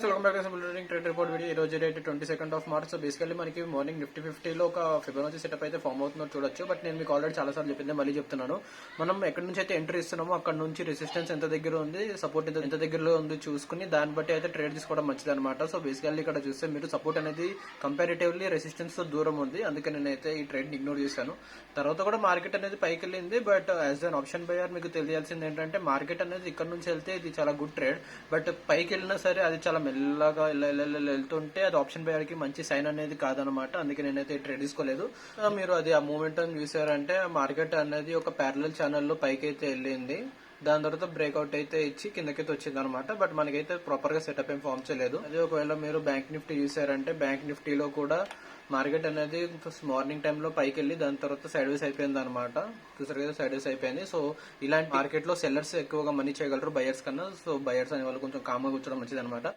Welcome back to trade report video. ఈ రోజు date 22nd of March. So basically మనకి morning Nifty 50లో ఒక Fibonacci setup అయితే form అవుతుందో చూడొచ్చు. బట్ నేను మీకు ఆల్రెడీ చాలా సార్లు చెప్పింది, మళ్ళీ చెప్తున్నాను. మనం ఎక్కడి నుంచి అయితే ఎంట్రీ ఇస్తున్నామో అక్కడ నుంచి రెసిస్టెన్స్ ఎంత దగ్గర ఉంది, సపోర్ట్ ఎంత దగ్గరలో ఉంది చూసుకుని దాన్ని బట్టి అయితే ట్రేడ్ తీసుకోవడం మంచిది అనమాట. సో బేసికల్లీ ఇక్కడ చూస్తే మీరు సపోర్ట్ అనేది కంపారిటివ్లీ రెసిస్టెన్స్ తో దూరం ఉంది, అందుకే నేనైతే ఈ ట్రేడ్ ఇగ్నోర్ చేశాను. తర్వాత కూడా మార్కెట్ అనేది పైకి వెళ్ళింది. But as an option buyer మీకు తెలియాల్సింది ఏంటంటే మార్కెట్ అనేది ఇక్కడ నుంచి వెళ్తే ఇది చాలా గుడ్ ట్రేడ్. బట్ పైకి వెళ్ళినా సరే అది చాలా మెల్లగా వెళ్తుంటే అది ఆప్షన్ బయర్ కి మంచి సైన్ అనేది కాదనమాట. అందుకే నేనైతే ట్రేడ్ తీసుకోలేదు. మీరు అది ఆ మూమెంట్ అని చూసారంటే మార్కెట్ అనేది ఒక ప్యారలల్ ఛానల్లో పైకి అయితే వెళ్ళింది. దాని తర్వాత బ్రేక్అవుట్ అయితే ఇచ్చి కిందకైతే వచ్చింది అనమాట. బట్ మనకైతే ప్రాపర్ గా సెటప్ ఏం ఫామ్ చేయలేదు. అదే ఒకవేళ మీరు బ్యాంక్ నిఫ్టీ చూసారంటే బ్యాంక్ నిఫ్టీలో కూడా మార్కెట్ అనేది మార్నింగ్ టైంలో పైకి వెళ్ళి దాని తర్వాత సైడ్ వేస్ అయిపోయింది అనమాట. చూసారు కదా, సైడ్ వేస్ అయిపోయింది. సో ఇలాంటి మార్కెట్ లో సెల్లర్స్ ఎక్కువగా మనీ చేయగలరు బయర్స్ కన్నా. సో బయర్స్ అనే వాళ్ళు కొంచెం కామ్గా కూర్చోవడం మంచిది అనమాట.